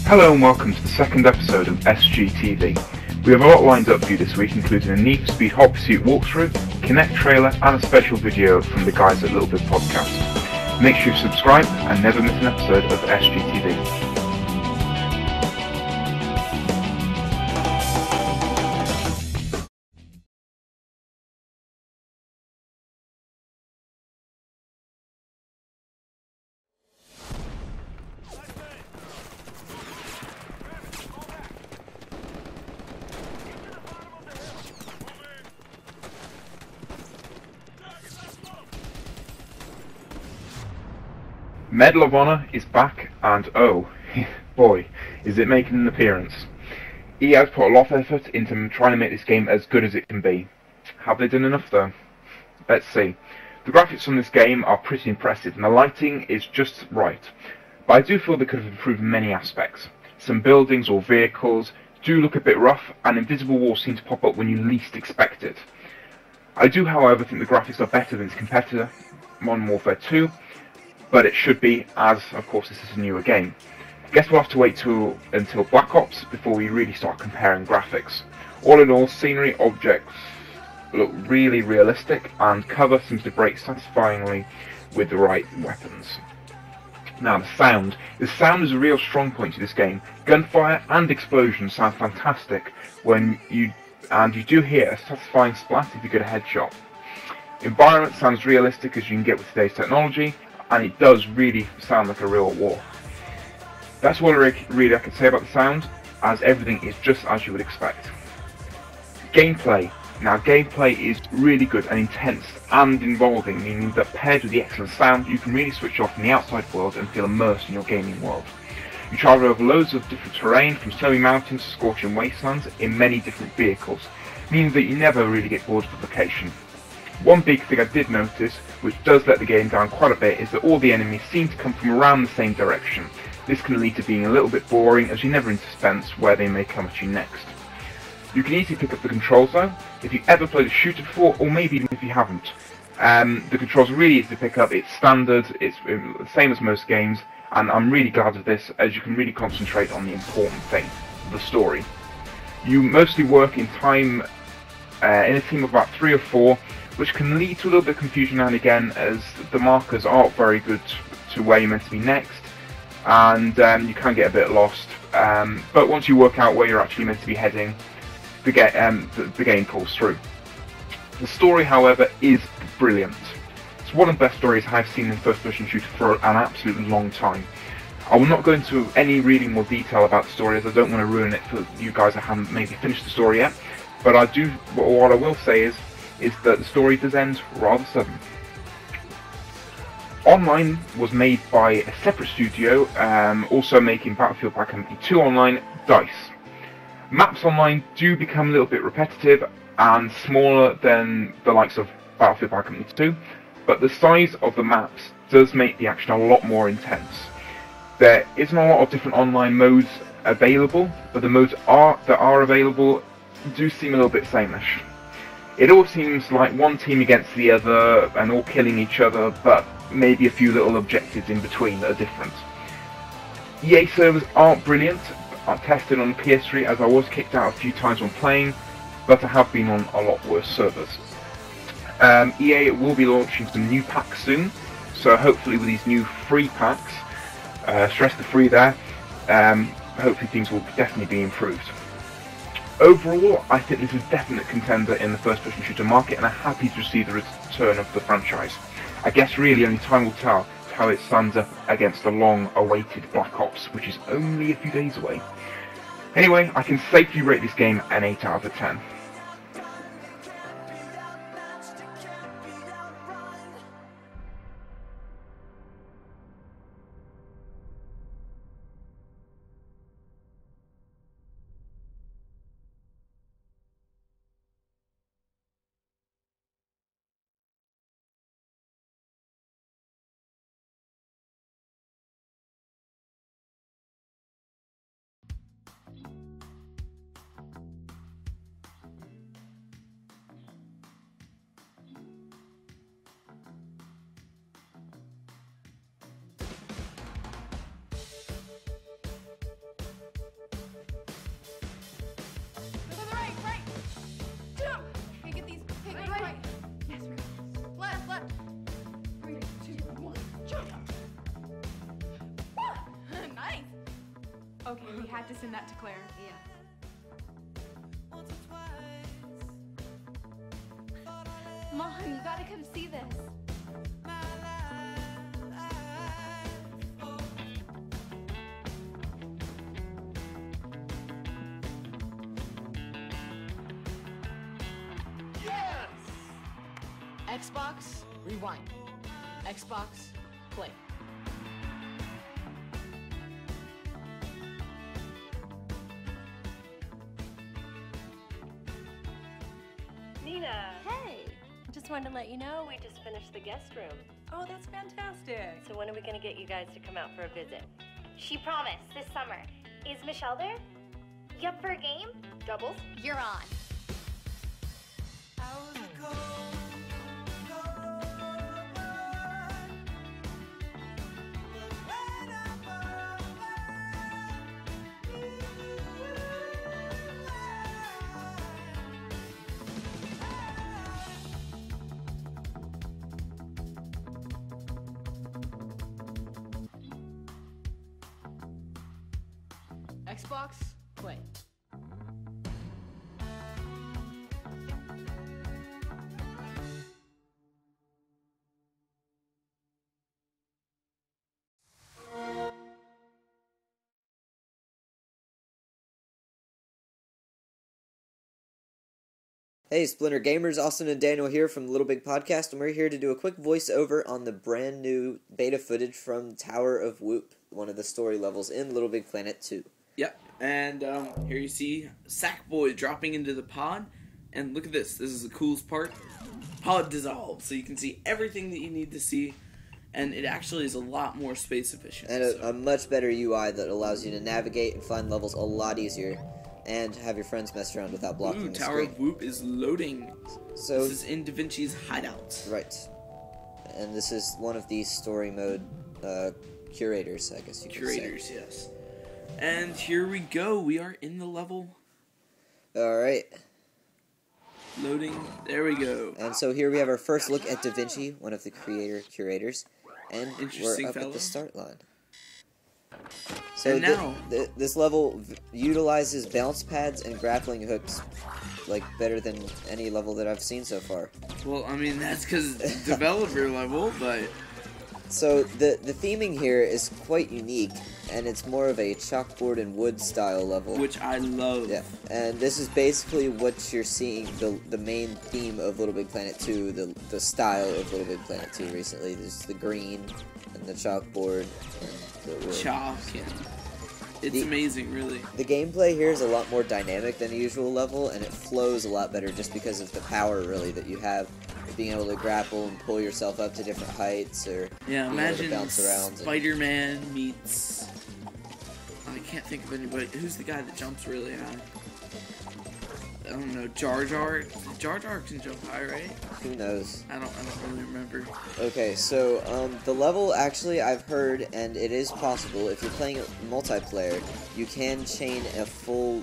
Hello and welcome to the second episode of SGTV. We have a lot lined up for you this week, including a Need for Speed Hot Pursuit walkthrough, Connect trailer, and a special video from the guys at Little Bit Podcast. Make sure you subscribe and never miss an episode of SGTV. Medal of Honor is back, and oh, boy, is it making an appearance. EA has put a lot of effort into trying to make this game as good as it can be. Have they done enough though? Let's see. The graphics on this game are pretty impressive, and the lighting is just right. But I do feel they could have improved many aspects. Some buildings or vehicles do look a bit rough, and invisible walls seem to pop up when you least expect it. I do, however, think the graphics are better than its competitor, Modern Warfare 2, but it should be, as of course this is a newer game. I guess we'll have to wait until Black Ops before we really start comparing graphics. All in all, scenery, objects look really realistic, and cover seems to break satisfyingly with the right weapons. Now the sound is a real strong point to this game. Gunfire and explosions sound fantastic when you do hear a satisfying splat if you get a headshot. Environment sounds realistic as you can get with today's technology, and it does really sound like a real war. That's all really I can say about the sound, as everything is just as you would expect. Gameplay. Now gameplay is really good and intense and involving, meaning that paired with the excellent sound, you can really switch off from the outside world and feel immersed in your gaming world. You travel over loads of different terrain, from snowy mountains to scorching wastelands, in many different vehicles, meaning that you never really get bored of the location. One big thing I did notice, which does let the game down quite a bit, is that all the enemies seem to come from around the same direction. This can lead to being a little bit boring, as you're never in suspense where they may come at you next. You can easily pick up the controls though, if you've ever played a shooter before, or maybe even if you haven't. The controls are really easy to pick up, it's standard, it's the same as most games, and I'm really glad of this, as you can really concentrate on the important thing, the story. You mostly work in in a team of about 3 or 4, which can lead to a little bit of confusion now and again, as the markers aren't very good to where you're meant to be next, and you can get a bit lost. But once you work out where you're actually meant to be heading, the game pulls through. The story, however, is brilliant. It's one of the best stories I've seen in first-person shooter for an absolutely long time. I will not go into any really more detail about the story, as I don't want to ruin it for you guys that haven't maybe finished the story yet. But what I will say is that the story does end rather sudden. Online was made by a separate studio, also making Battlefield Bad Company 2 Online, DICE. Maps online do become a little bit repetitive and smaller than the likes of Battlefield Bad Company 2, but the size of the maps does make the action a lot more intense. There isn't a lot of different online modes available, but the modes that are available do seem a little bit sameish. It all seems like one team against the other and all killing each other, but maybe a few little objectives in between that are different. EA servers aren't brilliant. I tested on PS3, as I was kicked out a few times when playing, but I have been on a lot worse servers. EA will be launching some new packs soon, so hopefully with these new free packs, stress the free there, hopefully things will definitely be improved. Overall, I think this is a definite contender in the first-person shooter market, and I'm happy to see the return of the franchise. I guess really only time will tell how it stands up against the long-awaited Black Ops, which is only a few days away. Anyway, I can safely rate this game an 8 out of 10. Okay, we had to send that to Claire. Yeah. Mom, you gotta come see this. Yes! Xbox, rewind. Xbox, play. Nina, Hey! just wanted to let you know we just finished the guest room. Oh, that's fantastic. So when are we going to get you guys to come out for a visit? She promised this summer. Is Michelle there? You up for a game? Doubles? You're on. Xbox, play. Hey, Splinter Gamers, Austin and Daniel here from the Little Big Podcast, and we're here to do a quick voiceover on the brand new beta footage from Tower of Whoop, one of the story levels in Little Big Planet 2. Yep, and here you see Sackboy dropping into the pod, and look at this. This is the coolest part. Pod dissolves, so you can see everything that you need to see, and it actually is a lot more space efficient. And a much better UI that allows you to navigate and find levels a lot easier, and have your friends mess around without blocking the Tower screen. of Whoop is loading. So, this is in Da Vinci's hideout. Right. And this is one of these story mode curators, I guess you could say. Curators, yes. And here we go. We are in the level. Alright. Loading. There we go. And so here we have our first look at Da Vinci, one of the curators, and Interesting we're up fellow. at the start line. So And now, this level utilizes bounce pads and grappling hooks like better than any level that I've seen so far. well, I mean, that's because it's developer level, but So the theming here is quite unique, and it's more of a chalkboard and wood style level. which I love. Yeah, and this is basically what you're seeing, the main theme of Little Big Planet 2, the style of Little Big Planet 2 recently. There's the green and the chalkboard and the wood. Chalk, and it's amazing, really. The gameplay here is a lot more dynamic than a usual level, and it flows a lot better just because of the power, really, that you have. Being able to grapple and pull yourself up to different heights, or Yeah, being able to imagine bounce around. Spider-Man meets... I can't think of anybody. Who's the guy that jumps really high? I don't know. Jar Jar? Jar Jar can jump high, right? Who knows? I don't really remember. Okay, so the level, actually, I've heard, and it is possible, if you're playing multiplayer, you can chain a full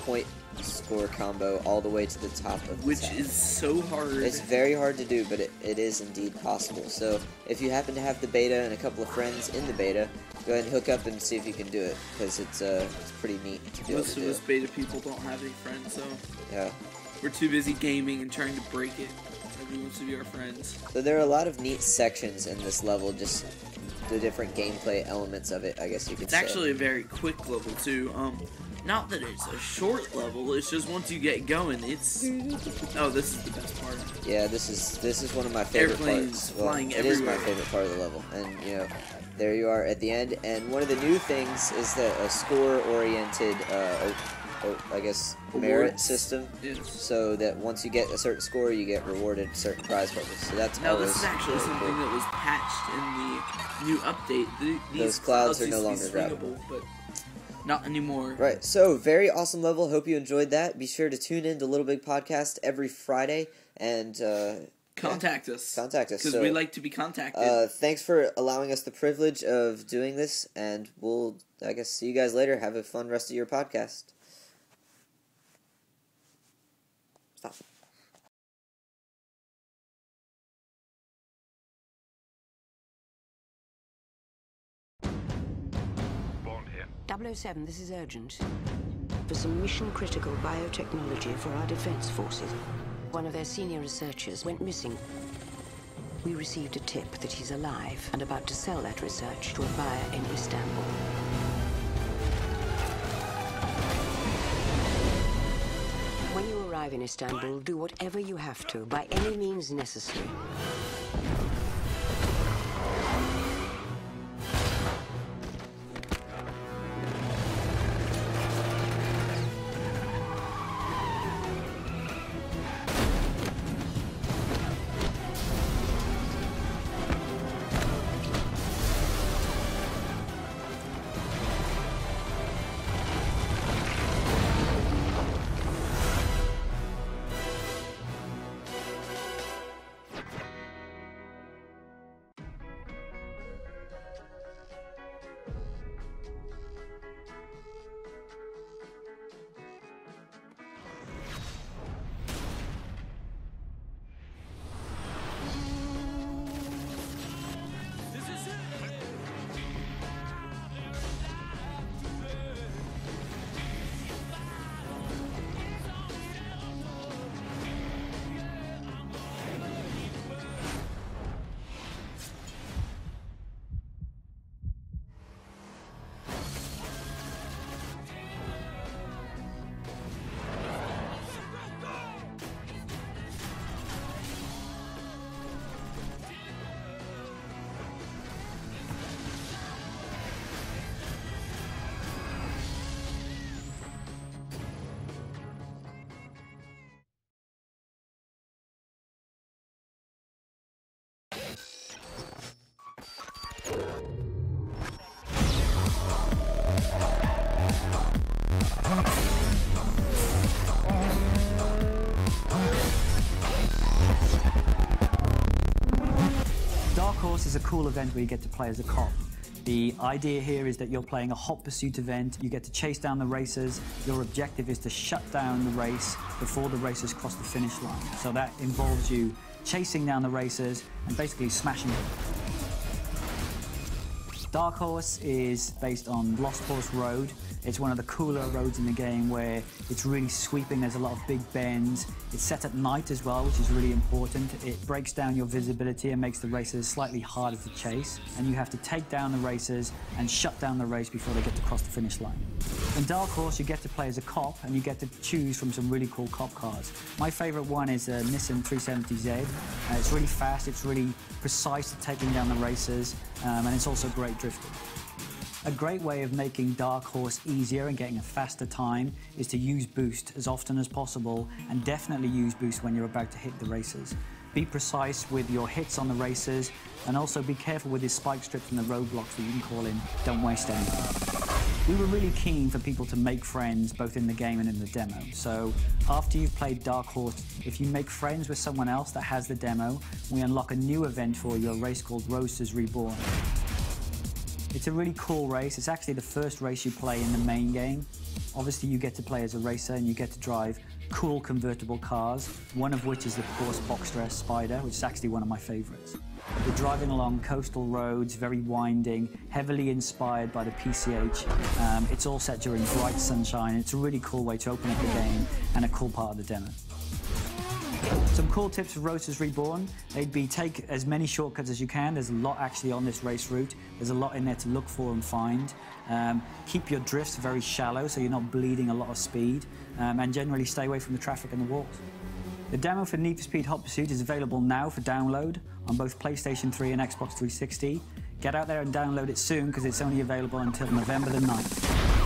point score combo all the way to the top of the Which tab. is so hard. It's very hard to do, but it is indeed possible. So if you happen to have the beta and a couple of friends in the beta, go ahead and hook up and see if you can do it, because it's pretty neat to be able Most to of do. us beta people don't have any friends, so Yeah. we're too busy gaming and trying to break it. Nobody wants to be our friends. So there are a lot of neat sections in this level, just the different gameplay elements of it, I guess you could It's say. actually a very quick level too. Not that it's a short level. It's just once you get going, it's. Oh, this is the best part. Yeah, this is one of my favorite Airplanes parts. Well, flying it is my everywhere. favorite part of the level, and you know, there you are at the end. And one of the new things is that a score-oriented, I guess, merit Awards. system. Yes. So that once you get a certain score, you get rewarded certain prize bubbles. So that's Now always this is actually really something cool. that was patched in the new update. These Those clouds are used no to be longer swingable, but not anymore. Right, so very awesome level. Hope you enjoyed that. Be sure to tune in to Little Big Podcast every Friday and Contact us. Contact us. Because So, we like to be contacted. thanks for allowing us the privilege of doing this, and we'll, I guess, see you guys later. Have a fun rest of your podcast. Stop. 007, this is urgent. For some mission-critical biotechnology for our defense forces. One of their senior researchers went missing. We received a tip that he's alive and about to sell that research to a buyer in Istanbul. When you arrive in Istanbul, do whatever you have to, by any means necessary. Dark Horse is a cool event where you get to play as a cop. The idea here is that you're playing a hot pursuit event. You get to chase down the racers. Your objective is to shut down the race before the racers cross the finish line. So that involves you chasing down the racers and basically smashing them. Dark Horse is based on Lost Horse Road. It's one of the cooler roads in the game where it's really sweeping. There's a lot of big bends. It's set at night as well, which is really important. It breaks down your visibility and makes the racers slightly harder to chase. And you have to take down the racers and shut down the race before they get to cross the finish line. In Dark Horse, you get to play as a cop and you get to choose from some really cool cop cars. My favorite one is a Nissan 370Z. It's really fast, it's really precise at taking down the racers, and it's also great drifting. A great way of making Dark Horse easier and getting a faster time is to use boost as often as possible, and definitely use boost when you're about to hit the racers. Be precise with your hits on the racers, and also be careful with your spike strips and the roadblocks that you can call in. Don't waste any. We were really keen for people to make friends both in the game and in the demo. So after you've played Dark Horse, if you make friends with someone else that has the demo, we unlock a new event for you, a race called Roasters Reborn. It's a really cool race. It's actually the first race you play in the main game. Obviously, you get to play as a racer and you get to drive cool convertible cars, one of which is the Porsche Boxster Spider, which is actually one of my favorites. We're driving along coastal roads, very winding, heavily inspired by the PCH. It's all set during bright sunshine. It's a really cool way to open up the game and a cool part of the demo. Some cool tips for Roasters Reborn. They'd be take as many shortcuts as you can. There's a lot actually on this race route. There's a lot in there to look for and find. Keep your drifts very shallow so you're not bleeding a lot of speed. And generally stay away from the traffic and the walls. The demo for Need for Speed Hot Pursuit is available now for download on both PlayStation 3 and Xbox 360. Get out there and download it soon because it's only available until November the 9th.